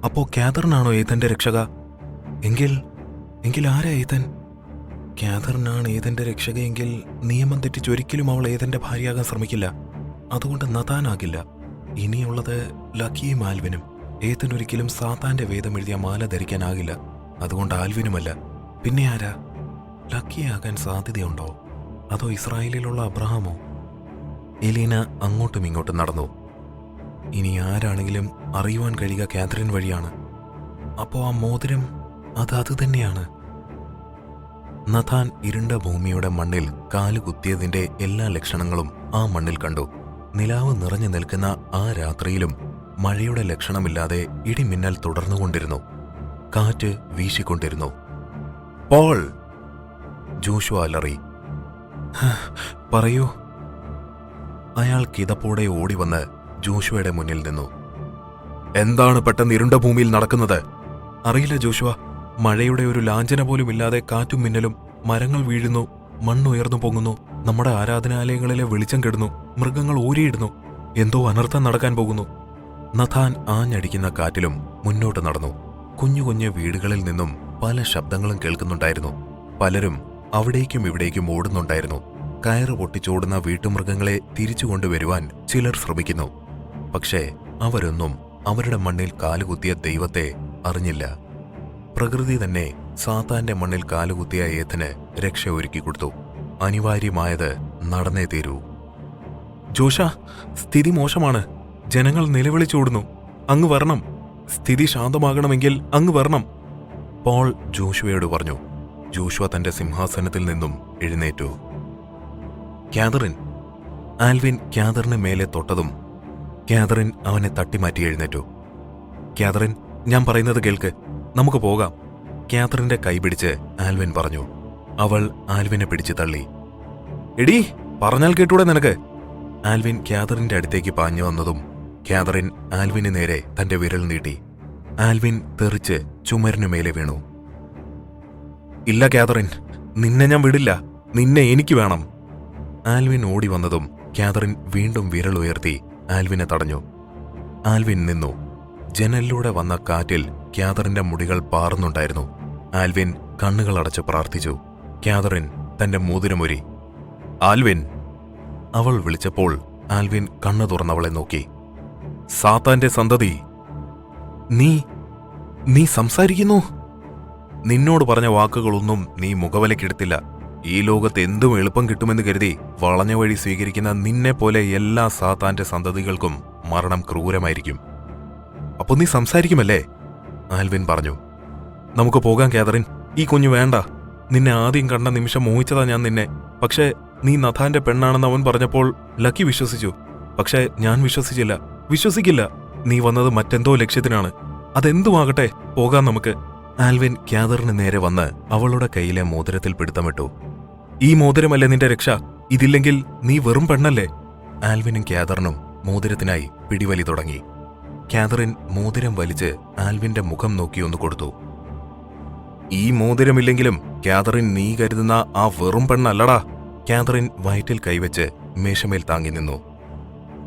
അപ്പോ കാതറിനാണോ ഏതന്റെ രക്ഷക? എങ്കിൽ എങ്കിൽ ആരാ ഏതൻ? കാതറിനാണ് ഏതന്റെ രക്ഷകയെങ്കിൽ നിയമം തെറ്റിച്ചൊരിക്കലും അവൾ ഏതന്റെ ഭാര്യയാകാൻ ശ്രമിക്കില്ല. അതുകൊണ്ട് നഥാനാകില്ല. ഇനിയുള്ളത് ലക്കിയും ആൽവിനും. ഏതൻ ഒരിക്കലും സാത്താന്റെ വേദം എഴുതിയ മാല ധരിക്കാനാകില്ല. അതുകൊണ്ട് ആൽവിനുമല്ല. പിന്നെ ആരാ? ലക്കിയാകാൻ സാധ്യതയുണ്ടോ? അതോ ഇസ്രായേലിലുള്ള അബ്രഹാമോ? എലീന അങ്ങോട്ടും ഇങ്ങോട്ടും നടന്നു. ഇനി ആരാണെങ്കിലും അറിയുവാൻ കഴിയുക കാതറിൻ വഴിയാണ്. അപ്പോ ആ മോതിരം അത് തന്നെയാണ്. നഥാൻ ഇരുണ്ട ഭൂമിയുടെ മണ്ണിൽ കാലുകുത്തിയതിന്റെ എല്ലാ ലക്ഷണങ്ങളും ആ മണ്ണിൽ കണ്ടു. നിലാവ് നിറഞ്ഞു നിൽക്കുന്ന ആ രാത്രിയിലും മഴയുടെ ലക്ഷണമില്ലാതെ ഇടിമിന്നൽ തുടർന്നുകൊണ്ടിരുന്നു. കാറ്റ് വീശിക്കൊണ്ടിരുന്നു. പോൾ! ജോഷുവ അലറി. പറയൂ. അയാൾ കിതപ്പോടെ ഓടിവന്ന് ജോഷുവയുടെ മുന്നിൽ നിന്നു. എന്താണ് പെട്ടെന്ന് ഇരുണ്ട ഭൂമിയിൽ നടക്കുന്നത്? അറിയില്ല ജോഷുവ. മഴയുടെ ഒരു ലാഞ്ചന പോലും ഇല്ലാതെ കാറ്റും മിന്നലും, മരങ്ങൾ വീഴുന്നു, മണ്ണുയർന്നു പൊങ്ങുന്നു, നമ്മുടെ ആരാധനാലയങ്ങളിലെ വെളിച്ചം കെടുന്നു, മൃഗങ്ങൾ ഊരിയിടുന്നു. എന്തോ അനർത്ഥം നടക്കാൻ പോകുന്നു. നഥാൻ ആഞ്ഞടിക്കുന്ന കാറ്റിലും മുന്നോട്ട് നടന്നു. കുഞ്ഞു കുഞ്ഞു വീടുകളിൽ നിന്നും പല ശബ്ദങ്ങളും കേൾക്കുന്നുണ്ടായിരുന്നു. പലരും അവിടേക്കും ഇവിടേക്കും ഓടുന്നുണ്ടായിരുന്നു. കയറ് പൊട്ടിച്ചോടുന്ന വീട്ടുമൃഗങ്ങളെ തിരിച്ചു കൊണ്ടുവരുവാൻ ചിലർ ശ്രമിക്കുന്നു. പക്ഷേ അവരൊന്നും അവരുടെ മണ്ണിൽ കാലുകുത്തിയ ദൈവത്തെ അറിഞ്ഞില്ല. പ്രകൃതി തന്നെ സാത്താന്റെ മണ്ണിൽ കാലുകുത്തിയ ഏഥന് രക്ഷ ഒരുക്കിക്കൊടുത്തു. അനിവാര്യമായത് നടന്നേ തീരൂ. ജോഷ, സ്ഥിതി മോശമാണ്. ജനങ്ങൾ നിലവിളിച്ചോടുന്നു. അങ്ങ് വരണം. സ്ഥിതി ശാന്തമാകണമെങ്കിൽ അങ്ങ് വരണം. പോൾ ജോഷുവയോട് പറഞ്ഞു. ജോഷുവ തന്റെ സിംഹാസനത്തിൽ നിന്നും എഴുന്നേറ്റു. കാതറിൻ! ആൽവിൻ കാതറിന് മേലെ തൊട്ടതും കാതറിൻ അവനെ തട്ടിമാറ്റി എഴുന്നേറ്റു. കാതറിൻ, ഞാൻ പറയുന്നത് കേൾക്ക്. നമുക്ക് പോകാം. കാതറിന്റെ കൈപിടിച്ച് ആൽവിൻ പറഞ്ഞു. അവൾ ആൽവിനെ പിടിച്ചു തള്ളി. എടീ, പറഞ്ഞാൽ കേട്ടൂടെ നിനക്ക്? ആൽവിൻ കാതറിന്റെ അടുത്തേക്ക് പാഞ്ഞു വന്നതും കാതറിൻ ആൽവിന് നേരെ തന്റെ വിരൽ നീട്ടി. ആൽവിൻ തെറിച്ച് ചുമരിനുമേലെ വീണു. ഇല്ല കാതറിൻ, നിന്നെ ഞാൻ വിടില്ല. നിന്നെ എനിക്ക് വേണം. ആൽവിൻ ഓടി വന്നതും കാതറിൻ വീണ്ടും വിരൽ ഉയർത്തി ആൽവിനെ തടഞ്ഞു. ആൽവിൻ നിന്നു. ജനലിലൂടെ വന്ന കാറ്റിൽ കാതറിന്റെ മുടികൾ പാറുന്നുണ്ടായിരുന്നു. ആൽവിൻ കണ്ണുകളടച്ച് പ്രാർത്ഥിച്ചു. കാതറിൻ തന്റെ മോതിരമൊരി. ആൽവിൻ! അവൾ വിളിച്ചപ്പോൾ ആൽവിൻ കണ്ണു തുറന്നവളെ നോക്കി. സാത്താന്റെ സന്തതി! നീ സംസാരിക്കുന്നു? നിന്നോട് പറഞ്ഞ വാക്കുകളൊന്നും നീ മുഖവലക്കെടുത്തില്ല. ഈ ലോകത്ത് എന്തും എളുപ്പം കിട്ടുമെന്ന് കരുതി വളഞ്ഞ വഴി സ്വീകരിക്കുന്ന നിന്നെ പോലെ എല്ലാ സാത്താന്റെ സന്തതികൾക്കും മരണം ക്രൂരമായിരിക്കും. അപ്പൊ നീ സംസാരിക്കുമല്ലേ? ആൽവിൻ പറഞ്ഞു. നമുക്ക് പോകാം കാതറിൻ. ഈ കുഞ്ഞു വേണ്ട. നിന്നെ ആദ്യം കണ്ട നിമിഷം മോഹിച്ചതാ ഞാൻ നിന്നെ. പക്ഷേ നീ നഥാന്റെ പെണ്ണാണെന്ന് അവൻ പറഞ്ഞപ്പോൾ ലക്കി വിശ്വസിച്ചു. പക്ഷേ ഞാൻ വിശ്വസിക്കില്ല. നീ വന്നത് മറ്റെന്തോ ലക്ഷ്യത്തിനാണ്. അതെന്തുമാകട്ടെ, പോകാം നമുക്ക്. ആൽവിൻ കാതറിന് നേരെ വന്ന് അവളുടെ കയ്യിലെ മോതിരത്തിൽ പിടുത്തമിട്ടു. ഈ മോതിരമല്ലേ നിന്റെ രക്ഷ? ഇതില്ലെങ്കിൽ നീ വെറും പെണ്ണല്ലേ? ആൽവിനും കാതറിനും മോതിരത്തിനായി പിടിവലി തുടങ്ങി. കാതറിൻ മോതിരം വലിച്ച് ആൽവിന്റെ മുഖം നോക്കിയൊന്നു കൊടുത്തു. ഈ മോതിരമില്ലെങ്കിലും കാതറിൻ നീ കരുതുന്ന ആ വെറും പെണ്ണല്ലടാ. കാതറിൻ വയറ്റിൽ കൈവച്ച് മേശമേൽ താങ്ങി നിന്നു.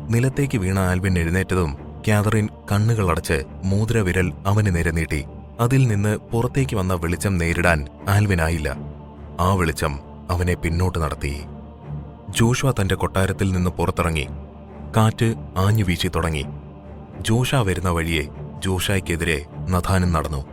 നിലത്തേക്ക് വീണ ആൽവിൻ എഴുന്നേറ്റതും കാതറിൻ കണ്ണുകളടച്ച് മോതിരവിരൽ അവന് നേരെ നീട്ടി. അതിൽ നിന്ന് പുറത്തേക്ക് വന്ന വെളിച്ചം നേരിടാൻ ആൽവിനായില്ല. ആ വെളിച്ചം അവനെ പിന്നോട്ട് നടത്തി. ജോഷുവ തന്റെ കൊട്ടാരത്തിൽ നിന്ന് പുറത്തിറങ്ങി. കാറ്റ് ആഞ്ഞു വീശി തുടങ്ങി. ജോഷ വരുന്ന വഴിയെ ജോഷായ്ക്കെതിരെ നഥാനും നടന്നു.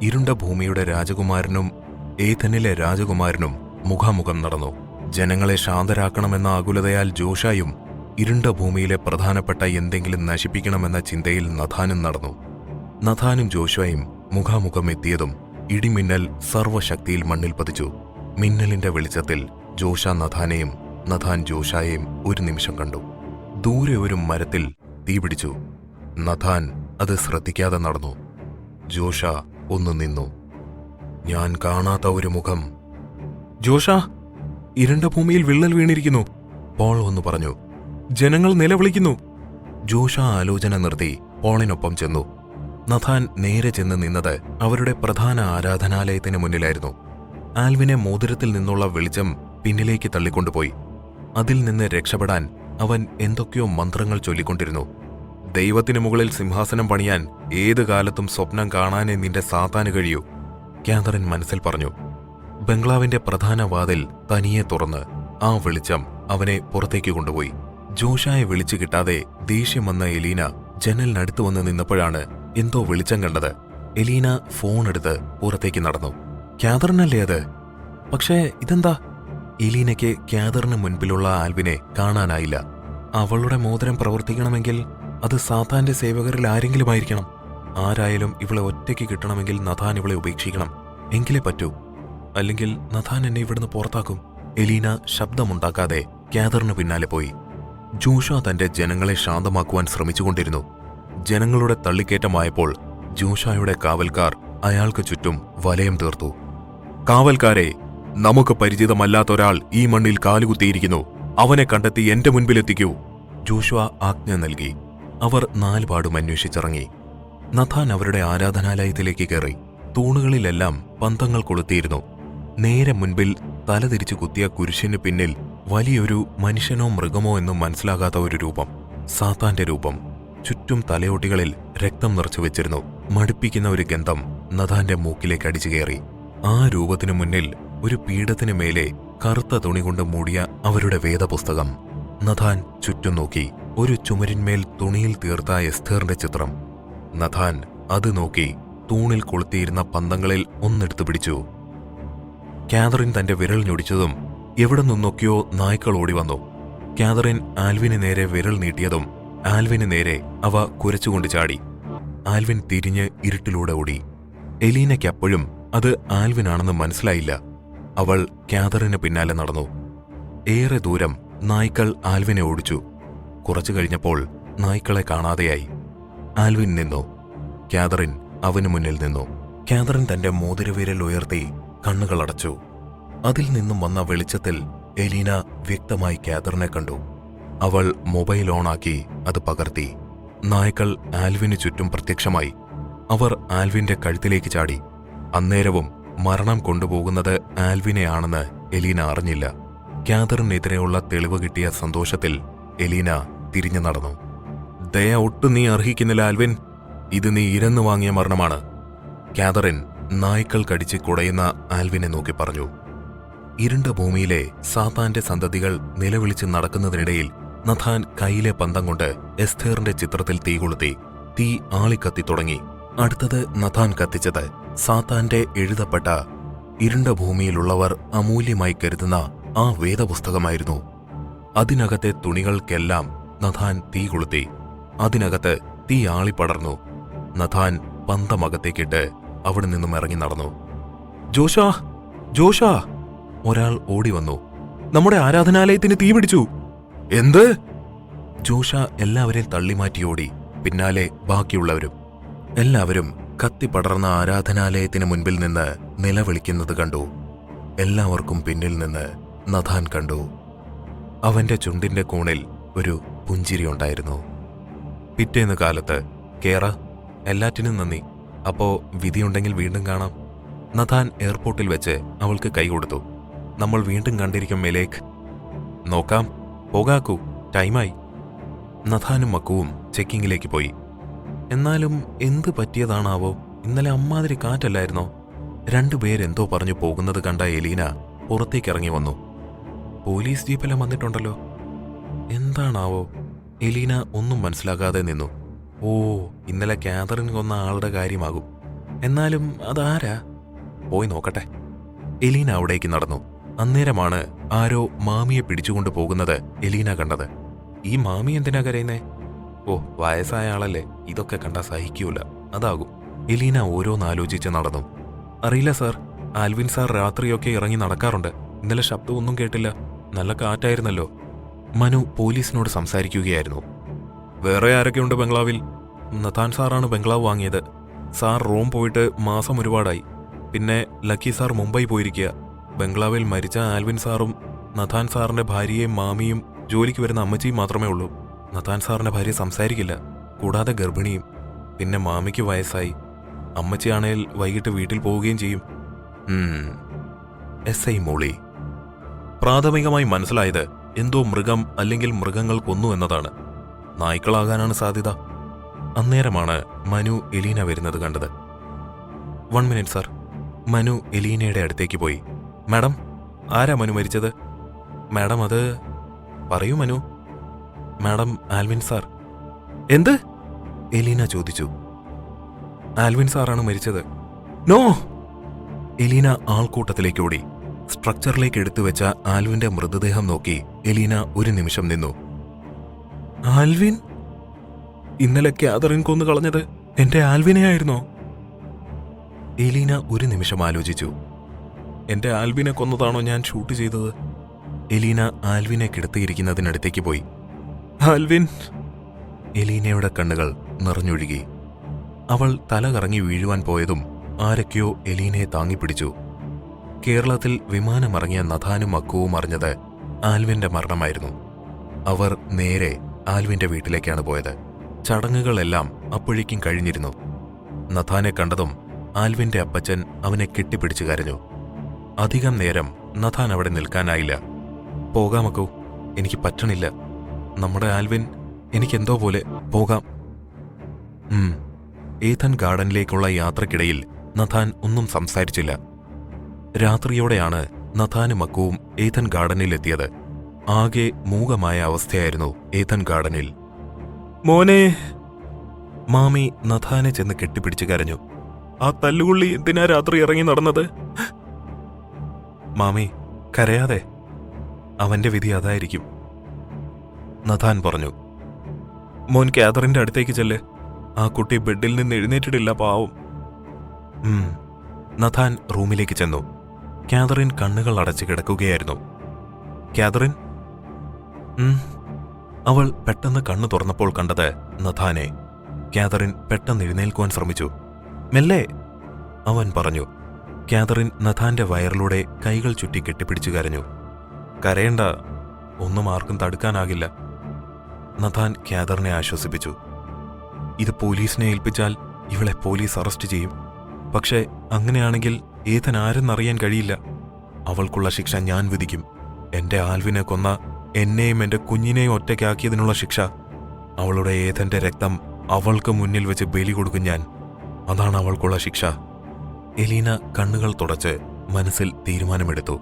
ഇരുണ്ട ഭൂമിയുടെ രാജകുമാരനും ഏഥനിലെ രാജകുമാരനും മുഖാമുഖം നടന്നു. ജനങ്ങളെ ശാന്തരാക്കണമെന്ന ആകുലതയാൽ ജോഷായും ഇരുണ്ട ഭൂമിയിലെ പ്രധാനപ്പെട്ട എന്തെങ്കിലും നശിപ്പിക്കണമെന്ന ചിന്തയിൽ നഥാനും നടന്നു. നഥാനും ജോഷുവയും മുഖാമുഖം എത്തിയതും ഇടിമിന്നൽ സർവശക്തിയിൽ മണ്ണിൽ പതിച്ചു. മിന്നലിന്റെ വെളിച്ചത്തിൽ ജോഷ നഥാനെയും നഥാൻ ജോഷായെയും ഒരു നിമിഷം കണ്ടു. ദൂരെ ഒരു മരത്തിൽ തീപിടിച്ചു. നഥാൻ അത് ശ്രദ്ധിക്കാതെ നടന്നു. ജോഷ ഒന്ന് നിന്നു. ഞാൻ കാണാത്ത ഒരു മുഖം. ജോഷ, ഇരുണ്ട ഭൂമിയിൽ വിള്ളൽ വീണിരിക്കുന്നു. പോൾ ഒന്ന് പറഞ്ഞു. ജനങ്ങൾ നിലവിളിക്കുന്നു. ജോഷ ആലോചന നിർത്തി പോളിനൊപ്പം ചെന്നു. നഥാൻ നേരെ ചെന്ന് നിന്നത് അവരുടെ പ്രധാന ആരാധനാലയത്തിന് മുന്നിലായിരുന്നു. ആൽവിനെ മോതിരത്തിൽ നിന്നുള്ള വെളിച്ചം പിന്നിലേക്ക് തള്ളിക്കൊണ്ടുപോയി. അതിൽ നിന്ന് രക്ഷപ്പെടാൻ അവൻ എന്തൊക്കെയോ മന്ത്രങ്ങൾ ചൊല്ലിക്കൊണ്ടിരുന്നു. ദൈവത്തിനു മുകളിൽ സിംഹാസനം പണിയാൻ ഏതു കാലത്തും സ്വപ്നം കാണാനേ നിന്റെ സാത്താന് കഴിയൂ, കാതറിൻ മനസ്സിൽ പറഞ്ഞു. ബംഗ്ലാവിന്റെ പ്രധാന വാതിൽ തനിയെ തുറന്ന് ആ വെളിച്ചം അവനെ പുറത്തേക്ക് കൊണ്ടുപോയി. ജോഷായെ വിളിച്ചു കിട്ടാതെ ദേഷ്യം വന്ന എലീന ജനലിനടുത്ത് വന്ന് നിന്നപ്പോഴാണ് എന്തോ വെളിച്ചം കണ്ടത്. എലീന ഫോൺ എടുത്ത് പുറത്തേക്ക് നടന്നു. കാതറിനല്ലേ അത്? പക്ഷേ ഇതെന്താ? എലീനയ്ക്ക് കാതറിന് മുൻപിലുള്ള ആൽവിനെ കാണാനായില്ല. അവളുടെ മോതിരം പ്രവർത്തിക്കണമെങ്കിൽ അത് സാത്താന്റെ സേവകരിൽ ആരെങ്കിലും ആയിരിക്കണം. ആരായാലും ഇവളെ ഒറ്റയ്ക്ക് കിട്ടണമെങ്കിൽ നഥാൻ ഇവളെ ഉപേക്ഷിക്കണം. എങ്കിലേ പറ്റൂ, അല്ലെങ്കിൽ നഥാൻ എന്നെ ഇവിടുന്ന് പുറത്താക്കും. എലീന ശബ്ദമുണ്ടാക്കാതെ കാതറിന് പിന്നാലെ പോയി. ജോഷ തന്റെ ജനങ്ങളെ ശാന്തമാക്കുവാൻ ശ്രമിച്ചുകൊണ്ടിരുന്നു. ജനങ്ങളുടെ തള്ളിക്കയറ്റമായപ്പോൾ ജോഷായുടെ കാവൽക്കാർ അയാൾക്ക് ചുറ്റും വലയം തീർത്തു. കാവൽക്കാരെ, നമുക്ക് പരിചിതമല്ലാത്ത ഒരാൾ ഈ മണ്ണിൽ കാലുകുത്തിയിരിക്കുന്നു. അവനെ കണ്ടെത്തി എന്റെ മുൻപിലെത്തിക്കൂ, ജോഷുവ ആജ്ഞ നൽകി. അവർ നാലുപാടും അന്വേഷിച്ചിറങ്ങി. നഥാൻ അവരുടെ ആരാധനാലയത്തിലേക്ക് കയറി. തൂണുകളിലെല്ലാം പന്തങ്ങൾ കൊളുത്തിയിരുന്നു. നേരെ മുൻപിൽ തലതിരിച്ചു കുത്തിയ കുരിശിന് പിന്നിൽ വലിയൊരു മനുഷ്യനോ മൃഗമോ എന്നും മനസ്സിലാകാത്ത ഒരു രൂപം, സാത്താന്റെ രൂപം. ചുറ്റും തലയോട്ടികളിൽ രക്തം നിറച്ചു വെച്ചിരുന്നു. മടുപ്പിക്കുന്ന ഒരു ഗന്ധം നഥാന്റെ മൂക്കിലേക്ക് അടിച്ചു കയറി. ആ രൂപത്തിനു മുന്നിൽ ഒരു പീഠത്തിനു മേലെ കറുത്ത തുണി കൊണ്ട് മൂടിയ അവരുടെ വേദപുസ്തകം. നഥാൻ ചുറ്റും നോക്കി. ഒരു ചുമരിന്മേൽ തുണിയിൽ തീർത്ത എസ്തേറിന്റെ ചിത്രം. നഥാൻ അത് നോക്കി തൂണിൽ കൊളുത്തിയിരുന്ന പന്തങ്ങളിൽ ഒന്നെടുത്തു പിടിച്ചു. കാതറിൻ തന്റെ വിരൽ ഞൊടിച്ചതും എവിടെ നിന്നൊക്കെയോ നായ്ക്കൾ ഓടി വന്നു. കാതറിൻ ആൽവിന് നേരെ വിരൽ നീട്ടിയതും ആൽവിന് നേരെ അവ കുരച്ചുകൊണ്ട് ചാടി. ആൽവിൻ തിരിഞ്ഞ് ഇരുട്ടിലൂടെ ഓടി. എലീനയ്ക്കപ്പോഴും അത് ആൽവിനാണെന്ന് മനസ്സിലായില്ല. അവൾ കാതറിന് പിന്നാലെ നടന്നു. ഏറെ ദൂരം നായ്ക്കൾ ആൽവിനെ ഓടിച്ചു. കുറച്ചു കഴിഞ്ഞപ്പോൾ നായ്ക്കളെ കാണാതെയായി. ആൽവിൻ നിന്നു. കാതറിൻ അവനു മുന്നിൽ നിന്നു. കാതറിൻ തന്റെ മോതിരവിരൽ ഉയർത്തി കണ്ണുകളടച്ചു. അതിൽ നിന്നും വന്ന വെളിച്ചത്തിൽ എലീന വ്യക്തമായി കാതറിനെ കണ്ടു. അവൾ മൊബൈൽ ഓണാക്കി അത് പകർത്തി. നായ്ക്കൾ ആൽവിന് ചുറ്റും പ്രത്യക്ഷമായി. അവർ ആൽവിന്റെ കഴുത്തിലേക്ക് ചാടി. അന്നേരവും മരണം കൊണ്ടുപോകുന്നത് ആൽവിനെയാണെന്ന് എലീന അറിഞ്ഞില്ല. കാതറിനെതിരെയുള്ള തെളിവ് കിട്ടിയ സന്തോഷത്തിൽ എലീന തിരിഞ്ഞു നടന്നു. ദയ ഒട്ടും നീ അർഹിക്കുന്നില്ല ആൽവിൻ. ഇത് നീ ഇരന്നു വാങ്ങിയ മരണമാണ്, കാതറിൻ നായ്ക്കൾ കടിച്ച് കുടയുന്ന ആൽവിനെ നോക്കി പറഞ്ഞു. ഇരുണ്ട ഭൂമിയിലെ സാത്താന്റെ സന്തതികൾ നിലവിളിച്ച് നടക്കുന്നതിനിടയിൽ നഥാൻ കയ്യിലെ പന്തം കൊണ്ട് എസ്തേറിന്റെ ചിത്രത്തിൽ തീ കൊളുത്തി. തീ ആളിക്കത്തി തുടങ്ങി. അടുത്തത് നഥാൻ കത്തിച്ചത് സാത്താന്റെ എഴുതപ്പെട്ട ഇരുണ്ട ഭൂമിയിലുള്ളവർ അമൂല്യമായി കരുതുന്ന ആ വേദപുസ്തകമായിരുന്നു. അതിനകത്തെ തുണികൾക്കെല്ലാം നഥാൻ തീ കൊളുത്തി. അതിനകത്ത് തീ ആളിപ്പടർന്നു. നഥാൻ പന്തമകത്തേക്കിട്ട് അവിടെ നിന്നും ഇറങ്ങി നടന്നു. ജോഷാ, ജോഷാ! ഒരാൾ ഓടി വന്നു. നമ്മുടെ ആരാധനാലയത്തിന് തീ പിടിച്ചു. എന്ത്? ജോഷ എല്ലാവരെയും തള്ളിമാറ്റി ഓടി. പിന്നാലെ ബാക്കിയുള്ളവരും. എല്ലാവരും കത്തിപ്പടർന്ന ആരാധനാലയത്തിന് മുൻപിൽ നിന്ന് നിലവിളിക്കുന്നത് കണ്ടു. എല്ലാവർക്കും പിന്നിൽ നിന്ന് നഥാൻ കണ്ടു. അവന്റെ ചുണ്ടിന്റെ കോണിൽ ഒരു പുഞ്ചിരിയുണ്ടായിരുന്നു. പിറ്റേന്ന് കാലത്ത്, കേറ, എല്ലാറ്റിനും നന്ദി. അപ്പോ വിധിയുണ്ടെങ്കിൽ വീണ്ടും കാണാം. നഥാൻ എയർപോർട്ടിൽ വെച്ച് അവൾക്ക് കൈ കൊടുത്തു. നമ്മൾ വീണ്ടും കണ്ടിരിക്കും മെലേക്ക്. നോക്കാം, പോകാക്കൂ, ടൈമായി. നഥാനും മക്കുവും ചെക്കിങ്ങിലേക്ക് പോയി. എന്നാലും എന്ത് പറ്റിയതാണാവോ? ഇന്നലെ അമ്മാതിരി കാറ്റല്ലായിരുന്നോ? രണ്ടുപേരെന്തോ പറഞ്ഞു പോകുന്നത് കണ്ട എലീന പുറത്തേക്കിറങ്ങി വന്നു. പോലീസ് ജീപ്പെല്ലാം വന്നിട്ടുണ്ടല്ലോ. എന്താണാവോ? എലീന ഒന്നും മനസ്സിലാകാതെ നിന്നു. ഓ, ഇന്നലെ കാതറിൻ കൊന്ന ആളുടെ കാര്യമാകും. എന്നാലും അതാരാ? പോയി നോക്കട്ടെ. എലീന അവിടേക്ക് നടന്നു. അന്നേരമാണ് ആരോ മാമിയെ പിടിച്ചുകൊണ്ടു പോകുന്നത് എലീന കണ്ടത്. ഈ മാമി എന്തിനാ കരയുന്നേ? ഓ, വയസ്സായ ആളല്ലേ, ഇതൊക്കെ കണ്ടാ സഹിക്കൂല, അതാകും. എലീന ഓരോന്നാലോചിച്ച് നടന്നു. അറിയില്ല സാർ, ആൽവിൻ സാർ രാത്രിയൊക്കെ ഇറങ്ങി നടക്കാറുണ്ട്. ഇന്നലെ ശബ്ദമൊന്നും കേട്ടില്ല. നല്ല കാറ്റായിരുന്നല്ലോ. മനു പോലീസിനോട് സംസാരിക്കുകയായിരുന്നു. വേറെ ആരൊക്കെയുണ്ട് ബംഗ്ലാവിൽ? നഥാൻ സാറാണ് ബംഗ്ലാവ് വാങ്ങിയത്. സാർ റോം പോയിട്ട് മാസം ഒരുപാടായി. പിന്നെ ലക്കി സാർ മുംബൈ പോയിരിക്കുക. ബംഗ്ലാവിൽ മരിച്ച ആൽവിൻ സാറും നഥാൻ സാറിന്റെ ഭാര്യയും മാമിയും ജോലിക്ക് വരുന്ന അമ്മച്ചിയും മാത്രമേ ഉള്ളൂ. നഥാൻ സാറിന്റെ ഭാര്യ സംസാരിക്കില്ല, കൂടാതെ ഗർഭിണിയും. പിന്നെ മാമിക്ക് വയസ്സായി. അമ്മച്ചിയാണേൽ വൈകിട്ട് വീട്ടിൽ പോവുകയും ചെയ്യും. എസ് ഐ മോളി. പ്രാഥമികമായി മനസ്സിലായത് എന്തോ മൃഗം അല്ലെങ്കിൽ മൃഗങ്ങൾ കൊന്നു എന്നതാണ്. നായ്ക്കളാകാനാണ് സാധ്യത. അന്നേരമാണ് മനു എലീന വരുന്നത് കണ്ടത്. 1 മിനിറ്റ് സാർ. മനു എലീനയുടെ അടുത്തേക്ക് പോയി. മാഡം, ആരാ മനു മരിച്ചത്? മാഡം, അത് പറയൂ മനു. Madam, Alvin sir. എന്ത്? എലീന ചോദിച്ചു. ആൽവിൻ സാറാണ് മരിച്ചത്. നോ! എലീന ആൾക്കൂട്ടത്തിലേക്ക് ഓടി. സ്ട്രക്ചറിലേക്ക് എടുത്തുവെച്ച ആൽവിന്റെ മൃതദേഹം നോക്കി എലീന ഒരു നിമിഷം നിന്നു. ആൽവിൻ? ഇന്നലെ കാതറിൻ കൊന്നു കളഞ്ഞത് എന്റെ ആൽവിനെയായിരുന്നോ? എലീന ഒരു നിമിഷം ആലോചിച്ചു. എന്റെ ആൽവിനെ കൊന്നതാണോ ഞാൻ ഷൂട്ട് ചെയ്തത്? എലീന ആൽവിനെ കിടത്തിയിരിക്കുന്നതിനടുത്തേക്ക് പോയി. ആൽവിൻ! എലീനയുടെ കണ്ണുകൾ നിറഞ്ഞൊഴുകി. അവൾ തല കറങ്ങി വീഴുവാൻ പോയതും ആരൊക്കെയോ എലീനയെ താങ്ങിപ്പിടിച്ചു. കേരളത്തിൽ വിമാനമിറങ്ങിയ നഥാനും അക്കുവും അറിഞ്ഞത് ആൽവിന്റെ മരണമായിരുന്നു. അവർ നേരെ ആൽവിന്റെ വീട്ടിലേക്കാണ് പോയത്. ചടങ്ങുകളെല്ലാം അപ്പോഴേക്കും കഴിഞ്ഞിരുന്നു. നഥാനെ കണ്ടതും ആൽവിന്റെ അപ്പച്ചൻ അവനെ കെട്ടിപ്പിടിച്ചു കരഞ്ഞു. അധികം നേരം നഥാൻ അവിടെ നിൽക്കാനായില്ല. പോകാമക്കൂ, എനിക്ക് പറ്റണില്ല. നമ്മുടെ ആൽവിൻ, എനിക്കെന്തോ പോലെ. പോകാം. ഏഥൻ ഗാർഡനിലേക്കുള്ള യാത്രക്കിടയിൽ നഥാൻ ഒന്നും സംസാരിച്ചില്ല. രാത്രിയോടെയാണ് നഥാനും അക്കുവും ഏഥൻ ഗാർഡനിലെത്തിയത്. ആകെ മൂകമായ അവസ്ഥയായിരുന്നു ഏഥൻ ഗാർഡനിൽ. മോനെ! മാമി നഥാനെ ചെന്ന് കെട്ടിപ്പിടിച്ച് കരഞ്ഞു. ആ തല്ലുകൊള്ളി എന്തിനാ രാത്രി ഇറങ്ങി നടന്നത്? മാമി, കരയാതെ. അവന്റെ വിധി അതായിരിക്കും, നഥാൻ പറഞ്ഞു. മോൻ കാതറിന്റെ അടുത്തേക്ക് ചെല്ല്. ആ കുട്ടി ബെഡിൽ നിന്ന് എഴുന്നേറ്റിട്ടില്ല, പാവം. നഥാൻ റൂമിലേക്ക് ചെന്നു. കാതറിൻ കണ്ണുകൾ അടച്ചു കിടക്കുകയായിരുന്നു. കാതറിൻ? അവൾ പെട്ടെന്ന് കണ്ണു തുറന്നപ്പോൾ കണ്ടത് നഥാനെ. കാതറിൻ പെട്ടെന്ന് എഴുന്നേൽക്കുവാൻ ശ്രമിച്ചു. മെല്ലെ, അവൻ പറഞ്ഞു. കാതറിൻ നഥാന്റെ വയറിലൂടെ കൈകൾ ചുറ്റി കെട്ടിപ്പിടിച്ചു കരഞ്ഞു. കരയണ്ട, ഒന്നും ആർക്കും തടുക്കാനാകില്ല, നഥാൻ കാതറിനെ ആശ്വസിപ്പിച്ചു. ഇത് പോലീസിനെ ഏൽപ്പിച്ചാൽ ഇവളെ പോലീസ് അറസ്റ്റ് ചെയ്യും. പക്ഷേ അങ്ങനെയാണെങ്കിൽ ഏഥൻ ആരെന്നറിയാൻ കഴിയില്ല. അവൾക്കുള്ള ശിക്ഷ ഞാൻ വിധിക്കും. എന്റെ ആൽവിനെ കൊന്ന എന്നെയും എന്റെ കുഞ്ഞിനെയും ഒറ്റയ്ക്കാക്കിയതിനുള്ള ശിക്ഷ. അവളുടെ ഏഥന്റെ രക്തം അവൾക്ക് മുന്നിൽ വെച്ച് ബലി കൊടുക്കും ഞാൻ. അതാണ് അവൾക്കുള്ള ശിക്ഷ. എലീന കണ്ണുകൾ തുടച്ച് മനസ്സിൽ തീരുമാനമെടുത്തു.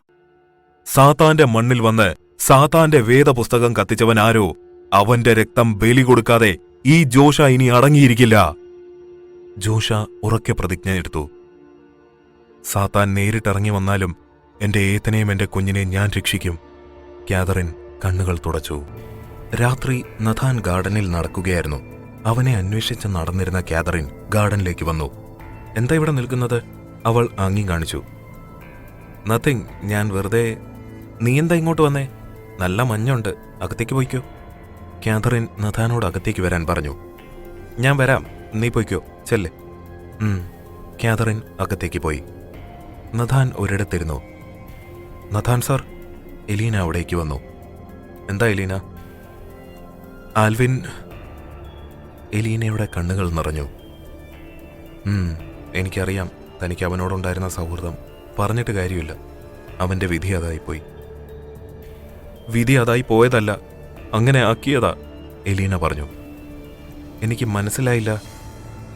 സാത്താന്റെ മണ്ണിൽ വന്ന് സാത്താന്റെ വേദപുസ്തകം കത്തിച്ചവൻ ആരോ, അവന്റെ രക്തം ബലി കൊടുക്കാതെ ഈ ജോഷ ഇനി അടങ്ങിയിരിക്കില്ല. ജോഷ ഉറക്കെ പ്രതിജ്ഞ എടുത്തു. സാത്താൻ നേരിട്ടിറങ്ങി വന്നാലും എന്റെ ഏത്തനെയും എന്റെ കുഞ്ഞിനെയും ഞാൻ രക്ഷിക്കും. കാതറിൻ കണ്ണുകൾ തുടച്ചു. രാത്രി നഥാൻ ഗാർഡനിൽ നടക്കുകയായിരുന്നു. അവനെ അന്വേഷിച്ച് നടന്നിരുന്ന കാതറിൻ ഗാർഡനിലേക്ക് വന്നു. എന്താ ഇവിടെ നിൽക്കുന്നത്? അവൾ ആംഗ്യം കാണിച്ചു. നത്തിങ്, ഞാൻ വെറുതെ. നീ എന്താ ഇങ്ങോട്ട് വന്നേ? നല്ല മഞ്ഞുണ്ട്, അകത്തേക്ക് പോയിക്കോ. കാതറിൻ നഥാനോട് അകത്തേക്ക് വരാൻ പറഞ്ഞു. ഞാൻ വരാം, നീ പോയിക്കോ, ചെല്ല്. കാതറിൻ അകത്തേക്ക് പോയി. നഥാൻ ഒരിടത്തിരുന്നു. Nathan sir. എലീന അവിടേക്ക് വന്നു. എന്താ എലീന? ആൽവിൻ. എലീനയുടെ കണ്ണുകൾ നിറഞ്ഞു. എനിക്കറിയാം, തനിക്ക് അവനോടുണ്ടായിരുന്ന സൗഹൃദം പറഞ്ഞിട്ട് കാര്യമില്ല. അവന്റെ വിധി അതായിപ്പോയി. വിധി അതായി പോയതല്ല, അങ്ങനെ ആക്കിയതാ, എലീന പറഞ്ഞു. എനിക്ക് മനസ്സിലായില്ല.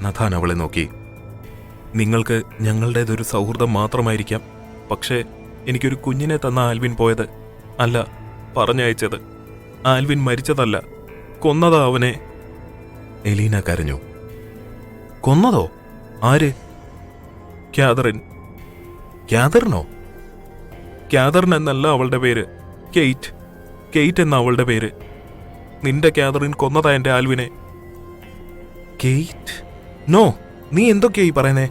നഥാൻ അവളെ നോക്കി. നിങ്ങൾക്ക് ഞങ്ങളുടേതൊരു സൗഹൃദം മാത്രമായിരിക്കാം. പക്ഷേ എനിക്കൊരു കുഞ്ഞിനെ തന്ന ആൽവിൻ പോയത് അല്ല, പറഞ്ഞയച്ചത്. ആൽവിൻ മരിച്ചതല്ല, കൊന്നതാ അവനെ. എലീന കരഞ്ഞു. കൊന്നതോ? ആര്? കാതറിൻ. കാതറിനോ? കാതറിൻ എന്നല്ല അവളുടെ പേര്, കെയ്റ്റ്. കെയ്റ്റ് എന്ന അവളുടെ പേര്. നിന്റെ കാതറിൻ കൊന്നതാ എന്റെ ആൽവിനെ. കെയ്റ്റ്? നോ, നീ എന്തൊക്കെയായി പറയുന്നേ?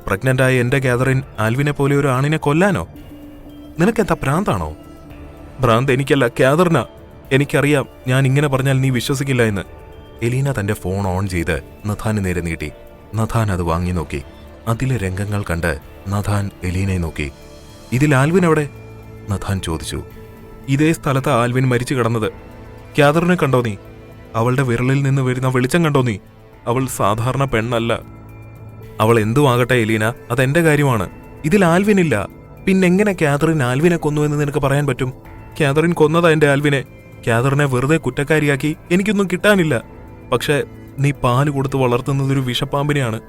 പ്രഗ്നന്റായ എന്റെ കാതറിൻ ആൽവിനെ പോലെ ഒരു ആണിനെ കൊല്ലാനോ? നിനക്കെന്താ ഭ്രാന്താണോ? ഭ്രാന്ത് എനിക്കല്ല, കാതറിനാ. എനിക്കറിയാം, ഞാൻ ഇങ്ങനെ പറഞ്ഞാൽ നീ വിശ്വസിക്കില്ല എന്ന്. എലീന തന്റെ ഫോൺ ഓൺ ചെയ്ത് നഥാന് നേരെ നീട്ടി. നഥാൻ അത് വാങ്ങി നോക്കി. അതിലെ രംഗങ്ങൾ കണ്ട് നഥാൻ എലീനയെ നോക്കി. ഇതിൽ ആൽവിൻ എവിടെ? നഥാൻ ചോദിച്ചു. ഇതേ സ്ഥലത്ത് ആൽവിൻ മരിച്ചു കിടന്നത്. കാതറിനെ കണ്ടോ നീ? അവളുടെ വിരലിൽ നിന്ന് വരുന്ന വെളിച്ചം കണ്ടോ നീ? അവൾ സാധാരണ പെണ്ണല്ല. അവൾ എന്തുവാകട്ടെ എലീന, അതെന്റെ കാര്യമാണ്. ഇതിൽ ആൽവിനില്ല. പിന്നെങ്ങനെ കാതറിൻ ആൽവിനെ കൊന്നുവെന്ന് നിനക്ക് പറയാൻ പറ്റും? കാതറിൻ കൊന്നതാ എന്റെ ആൽവിനെ. കാതറിനെ വെറുതെ കുറ്റക്കാരിയാക്കി എനിക്കൊന്നും കിട്ടാനില്ല. പക്ഷേ നീ പാല് കൊടുത്ത് വളർത്തുന്നതൊരു വിഷപ്പാമ്പിനെയാണ്.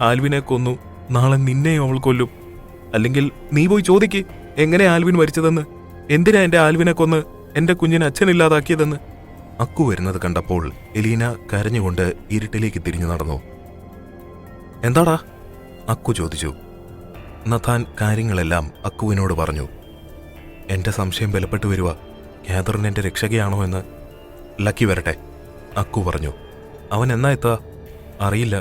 ആൽവിനെ കൊന്നു, നാളെ നിന്നെയും അവൾ കൊല്ലും. അല്ലെങ്കിൽ നീ പോയി ചോദിക്ക് എങ്ങനെ ആൽവിൻ മരിച്ചതെന്ന്. എന്തിനാ എന്റെ ആൽവിനെ കൊന്ന് എന്റെ കുഞ്ഞിനെ അച്ഛനില്ലാതാക്കിയതെന്ന്. അക്കു വരുന്നത് കണ്ടപ്പോൾ എലീന കരഞ്ഞുകൊണ്ട് ഇരുട്ടിലേക്ക് തിരിഞ്ഞു നടന്നു. എന്താടാ? അക്കു ചോദിച്ചു. നഥാൻ കാര്യങ്ങളെല്ലാം അക്കുവിനോട് പറഞ്ഞു. എന്റെ സംശയം ബലപ്പെട്ടു വരുക, കാതറിൻ എന്റെ രക്ഷകയാണോ എന്ന്. ലക്കി വരട്ടെ, അക്കു പറഞ്ഞു. അവൻ എന്നാ എത്താ? അറിയില്ല.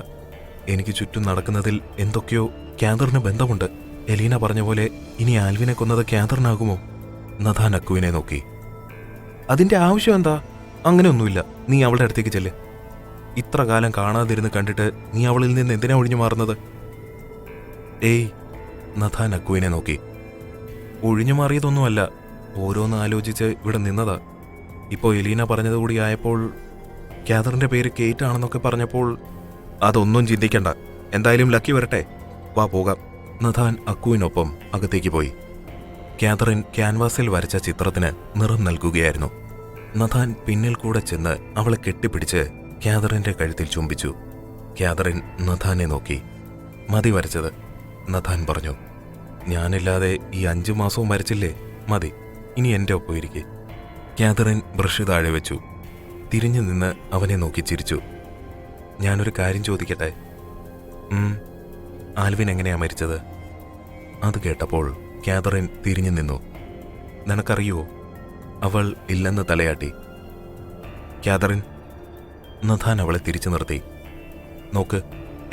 എനിക്ക് ചുറ്റും നടക്കുന്നതിൽ എന്തൊക്കെയോ കാതറിന് ബന്ധമുണ്ട്. എലീന പറഞ്ഞ പോലെ ഇനി ആൽവിനെ കൊന്നത് കാതറിനാകുമോ? നഥാൻ അക്കുവിനെ നോക്കി. അതിന്റെ ആവശ്യം എന്താ? അങ്ങനെയൊന്നുമില്ല. നീ അവളുടെ അടുത്തേക്ക് ചെല്ല്. ഇത്ര കാലം കാണാതിരുന്ന് കണ്ടിട്ട് നീ അവളിൽ നിന്ന് എന്തിനാ ഒഴിഞ്ഞു മാറുന്നത്? ഏയ്, നഥാൻ അക്കുവിനെ നോക്കി. ഒഴിഞ്ഞു മാറിയതൊന്നുമല്ല, ഓരോന്ന് ആലോചിച്ച് ഇവിടെ നിന്നതാ. ഇപ്പോൾ എലീന പറഞ്ഞതുകൂടി ആയപ്പോൾ, കാതറിന്റെ പേര് കേറ്റ് ആണെന്നൊക്കെ പറഞ്ഞപ്പോൾ അതൊന്നും ചിന്തിക്കണ്ട. എന്തായാലും ലക്കി വരട്ടെ, വാ പോകാം. നഥാൻ അക്കുവിനൊപ്പം അകത്തേക്ക് പോയി. കാതറിൻ ക്യാൻവാസിൽ വരച്ച ചിത്രത്തിന് നിറം നൽകുകയായിരുന്നു. നഥാൻ പിന്നിൽ കൂടെ ചെന്ന് അവളെ കെട്ടിപ്പിടിച്ച് കാതറിന്റെ കഴുത്തിൽ ചുംബിച്ചു. കാതറിൻ നഥാനെ നോക്കി. മതി വരച്ചത്, നഥാൻ പറഞ്ഞു. ഞാനില്ലാതെ ഈ 5 മാസവും വരച്ചില്ലേ? മതി, ഇനി എന്റെ ഒപ്പം ഇരിക്കെ. കാതറിൻ ബ്രഷ് താഴെ വെച്ചു. തിരിഞ്ഞു നിന്ന് അവനെ നോക്കി ചിരിച്ചു. ഞാനൊരു കാര്യം ചോദിക്കട്ടെ? ആൽവിൻ എങ്ങനെയാ മരിച്ചത്? അത് കേട്ടപ്പോൾ കാതറിൻ തിരിഞ്ഞു നിന്നു. നിനക്കറിയുവോ? അവൾ ഇല്ലെന്ന് തലയാട്ടി. കാതറിൻ, നഥാൻ അവളെ തിരിച്ചു നിർത്തി. നോക്ക്,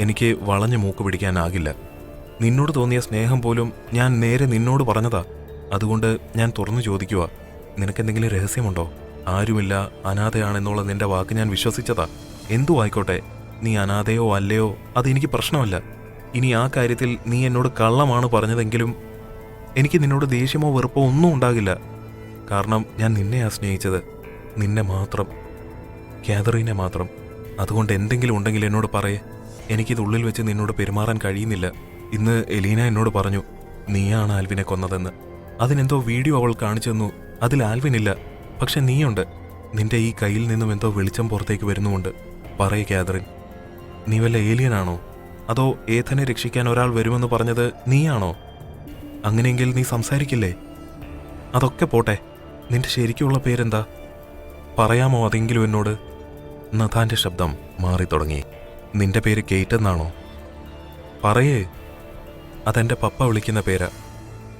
എനിക്ക് വളഞ്ഞു മൂക്ക് പിടിക്കാനാകില്ല. നിന്നോട് തോന്നിയ സ്നേഹം പോലും ഞാൻ നേരെ നിന്നോട് പറഞ്ഞതാ. അതുകൊണ്ട് ഞാൻ തുറന്നു ചോദിക്കുക, നിനക്കെന്തെങ്കിലും രഹസ്യമുണ്ടോ? ആരുമില്ല, അനാഥയാണെന്നുള്ള നിന്റെ വാക്ക് ഞാൻ വിശ്വസിച്ചതാ. എന്തു ആയിക്കോട്ടെ, നീ അനാഥയോ അല്ലയോ അതെനിക്ക് പ്രശ്നമല്ല. ഇനി ആ കാര്യത്തിൽ നീ എന്നോട് കള്ളമാണ് പറഞ്ഞതെങ്കിലും എനിക്ക് നിന്നോട് ദേഷ്യമോ വെറുപ്പോ ഒന്നും ഉണ്ടാകില്ല. കാരണം ഞാൻ നിന്നെയാ സ്നേഹിച്ചത്, നിന്നെ മാത്രം, കാതറീനെ മാത്രം. അതുകൊണ്ട് എന്തെങ്കിലും ഉണ്ടെങ്കിൽ എന്നോട് പറയേ. എനിക്കിത് ഉള്ളിൽ വെച്ച് നിന്നോട് പെരുമാറാൻ കഴിയുന്നില്ല. ഇന്ന് എലീന എന്നോട് പറഞ്ഞു നീയാണ് ആൽവിനെ കൊന്നതെന്ന്. അതിനെന്തോ വീഡിയോ അവൾ കാണിച്ചു തന്നു. അതിൽ ആൽവിനില്ല, പക്ഷെ നീയുണ്ട്. നിന്റെ ഈ കയ്യിൽ നിന്നും എന്തോ വെളിച്ചം പുറത്തേക്ക് വരുന്നുമുണ്ട്. പറയേ കാതറിൻ, നീ വല്ല ഏലിയനാണോ? അതോ ഏഥനെ രക്ഷിക്കാൻ ഒരാൾ വരുമെന്ന് പറഞ്ഞത് നീയാണോ? അങ്ങനെയെങ്കിൽ നീ സംസാരിക്കില്ലേ? അതൊക്കെ പോട്ടെ, നിന്റെ ശരിക്കുള്ള പേരെന്താ? പറയാമോ അതെങ്കിലും എന്നോട്? നഥാന്റെ ശബ്ദം മാറി തുടങ്ങി. നിന്റെ പേര് കേറ്റ് എന്നാണോ? പറയേ. അതെന്റെ പപ്പ വിളിക്കുന്ന പേരാ.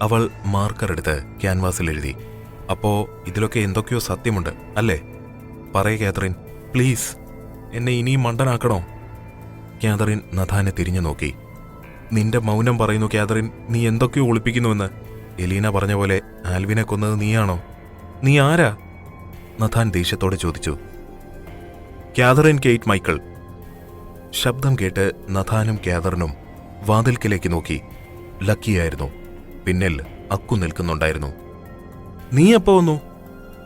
അവൾ മാർക്കർ എടുത്ത് ക്യാൻവാസിൽ എഴുതി. അപ്പോ ഇതിലൊക്കെ എന്തൊക്കെയോ സത്യമുണ്ട് അല്ലേ? പറയേ കാതറിൻ, പ്ലീസ്, എന്നെ ഇനിയും മണ്ടനാക്കണോ? കാതറിൻ നഥാനെ തിരിഞ്ഞു നോക്കി. നിന്റെ മൗനം പറയുന്നു കാതറിൻ, നീ എന്തൊക്കെയോ ഒളിപ്പിക്കുന്നുവെന്ന്. എലീന പറഞ്ഞ പോലെ ആൽവിനെ കൊന്നത് നീയാണോ? നീ ആരാ? നഥാൻ ദേഷ്യത്തോടെ ചോദിച്ചു. കാതറിൻ കേറ്റ് മൈക്കിൾ. ശബ്ദം കേട്ട് നഥാനും കാതറിനും വാതിൽക്കിലേക്ക് നോക്കി. ലക്കിയായിരുന്നു. പിന്നിൽ അക്കു നിൽക്കുന്നുണ്ടായിരുന്നു. നീ എപ്പോ വന്നു?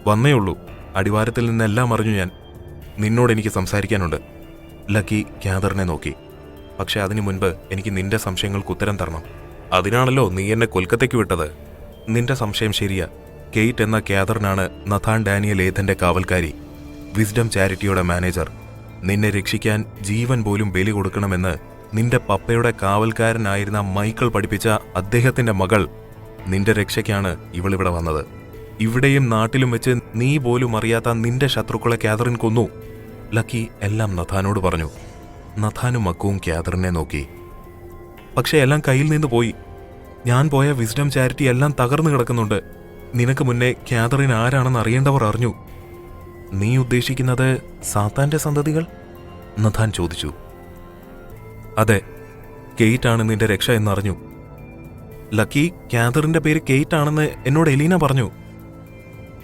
വന്നേയുള്ളൂ. അടിവാരത്തിൽ നിന്നെല്ലാം അറിഞ്ഞു ഞാൻ. നിന്നോടെനിക്ക് സംസാരിക്കാനുണ്ട്. ലക്കി കാതറിനെ നോക്കി. പക്ഷെ അതിനു മുൻപ് എനിക്ക് നിന്റെ സംശയങ്ങൾക്ക് ഉത്തരം തരണം. അതിനാണല്ലോ നീ എന്നെ കൊൽക്കത്തയ്ക്ക് വിട്ടത്. നിന്റെ സംശയം ശരിയാ. കെയ്റ്റ് എന്ന കാതറിനാണ് നഥാൻ ഡാനിയൽ ഏഥന്റെ കാവൽക്കാരി, വിസ്ഡം ചാരിറ്റിയുടെ മാനേജർ. നിന്നെ രക്ഷിക്കാൻ ജീവൻ പോലും ബലി കൊടുക്കണമെന്ന് നിന്റെ പപ്പയുടെ കാവൽക്കാരനായിരുന്ന മൈക്കിൾ പഠിപ്പിച്ച അദ്ദേഹത്തിന്റെ മകൾ. നിന്റെ രക്ഷയ്ക്കാണ് ഇവളിവിടെ വന്നത്. ഇവിടെയും നാട്ടിലും വെച്ച് നീ പോലും അറിയാത്ത നിന്റെ ശത്രുക്കളെ കാതറിൻ കൊന്നു. ലക്കി എല്ലാം നഥാനോട് പറഞ്ഞു. നഥാനും അക്കുവും കാതറിനെ നോക്കി. പക്ഷെ എല്ലാം കയ്യിൽ നിന്ന് പോയി. ഞാൻ പോയ വിസ്ഡം ചാരിറ്റി എല്ലാം തകർന്നു കിടക്കുന്നുണ്ട്. നിനക്ക് മുന്നേ കാതറിൻ ആരാണെന്ന് അറിയേണ്ടവർ അറിഞ്ഞു. നീ ഉദ്ദേശിക്കുന്നത് സാത്താന്റെ സന്തതികൾ? നഥാൻ ചോദിച്ചു. അതെ, കെയ്റ്റ് ആണ് നിന്റെ രക്ഷ എന്നറിഞ്ഞു. ലക്കി, കാതറിന്റെ പേര് കെയ്റ്റ് ആണെന്ന് എന്നോട് എലീന പറഞ്ഞു.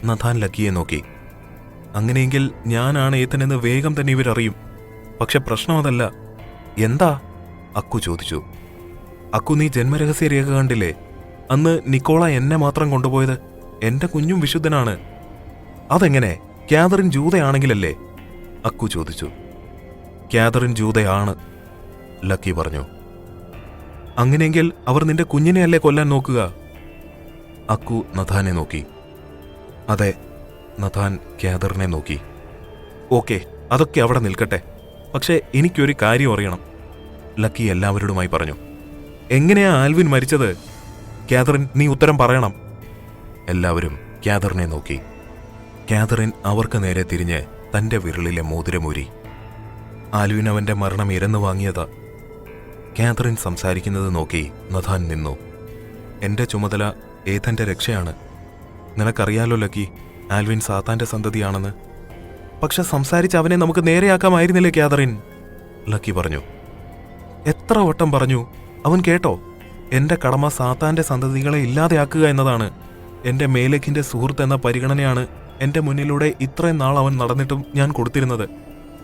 നഥാൻ ലക്കിയെ നോക്കി. അങ്ങനെയെങ്കിൽ ഞാനാണ് ഏത്തനെന്ന് വേഗം തന്നെ ഇവരറിയും. പക്ഷെ പ്രശ്നം അതല്ല. എന്താ? അക്കു ചോദിച്ചു. അക്കു, നീ ജന്മരഹസ്യ രേഖ കണ്ടില്ലേ? അന്ന് നിക്കോള എന്നെ മാത്രം കൊണ്ടുപോയത്. എന്റെ കുഞ്ഞും വിശുദ്ധനാണ്. അതെങ്ങനെ? കാതറിൻ ജൂതയാണെങ്കിലല്ലേ? അക്കു ചോദിച്ചു. കാതറിൻ ജൂതയാണ്, ലക്കി പറഞ്ഞു. അങ്ങനെയെങ്കിൽ അവർ നിന്റെ കുഞ്ഞിനെയല്ലേ കൊല്ലാൻ നോക്കുക? അക്കു നഥാനെ നോക്കി. അതെ, നഥാൻ കാതറിനെ നോക്കി. ഓക്കെ, അതൊക്കെ അവിടെ നിൽക്കട്ടെ. പക്ഷേ എനിക്കൊരു കാര്യം അറിയണം. ലക്കി എല്ലാവരോടുമായി പറഞ്ഞു. എങ്ങനെയാ ആൽവിൻ മരിച്ചത്? കാതറിൻ, നീ ഉത്തരം പറയണം. എല്ലാവരും കാതറിനെ നോക്കി. കാതറിൻ അവർക്ക് നേരെ തിരിഞ്ഞ് തന്റെ വിരലിലെ മോതിരമൂരി. ആൽവിൻ അവന്റെ മരണം ഇരന്നു വാങ്ങിയതാ. കാതറിൻ സംസാരിക്കുന്നത് നോക്കി നഥാൻ നിന്നു. എന്റെ ചുമതല ഏഥന്റെ രക്ഷയാണ്. നിനക്കറിയാലോ ലക്കി, ആൽവിൻ സാത്താന്റെ സന്തതിയാണെന്ന്. പക്ഷെ സംസാരിച്ച് അവനെ നമുക്ക് നേരെയാക്കാമായിരുന്നില്ലേ കാതറിൻ? ലക്കി പറഞ്ഞു. എത്ര വട്ടം പറഞ്ഞു, അവൻ കേട്ടോ? എന്റെ കടമ സാത്താന്റെ സന്തതികളെ ഇല്ലാതെയാക്കുക എന്നതാണ്. എന്റെ മേലേക്കിന്റെ സുഹൃത്ത് എന്ന പരിഗണനയാണ് എന്റെ മുന്നിലൂടെ ഇത്രയും നാൾ അവൻ നടന്നിട്ടും ഞാൻ കൊടുത്തിരുന്നത്.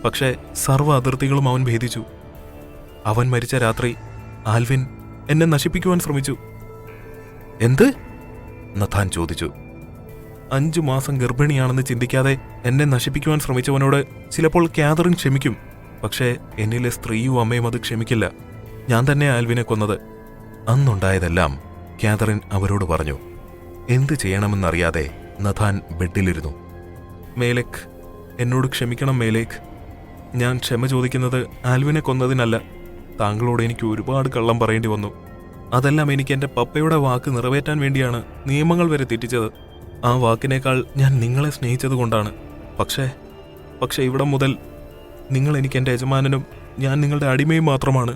പക്ഷേ സർവ്വ അതിർത്തികളും അവൻ ഭേദിച്ചു. അവൻ മരിച്ച രാത്രി ആൽവിൻ എന്നെ നശിപ്പിക്കുവാൻ ശ്രമിച്ചു. എന്ത്? നഥാൻ ചോദിച്ചു. 5 മാസം ഗർഭിണിയാണെന്ന് ചിന്തിക്കാതെ എന്നെ നശിപ്പിക്കുവാൻ ശ്രമിച്ചവനോട് ചിലപ്പോൾ കാതറിൻ ക്ഷമിക്കും. പക്ഷേ എന്നിലെ സ്ത്രീയും അമ്മയും അത് ക്ഷമിക്കില്ല. ഞാൻ തന്നെ ആൽവിനെ കൊന്നത്. അന്നുണ്ടായതെല്ലാം കാതറിൻ അവരോട് പറഞ്ഞു. എന്ത് ചെയ്യണമെന്നറിയാതെ നഥാൻ ബെഡിലിരുന്നു. മേലേക്ക്, എന്നോട് ക്ഷമിക്കണം മേലേക്ക്. ഞാൻ ക്ഷമ ചോദിക്കുന്നത് ആൽവിനെ കൊന്നതിനല്ല. താങ്കളോട് എനിക്ക് ഒരുപാട് കള്ളം പറയേണ്ടി വന്നു. അതെല്ലാം എനിക്ക് എൻ്റെ പപ്പയുടെ വാക്ക് നിറവേറ്റാൻ വേണ്ടിയാണ് നിയമങ്ങൾ വരെ തെറ്റിച്ചത്. ആ വാക്കിനേക്കാൾ ഞാൻ നിങ്ങളെ സ്നേഹിച്ചതുകൊണ്ടാണ്. പക്ഷേ ഇവിടം മുതൽ നിങ്ങൾ എനിക്ക് എൻ്റെ യജമാനനും ഞാൻ നിങ്ങളുടെ അടിമയും മാത്രമാണ്.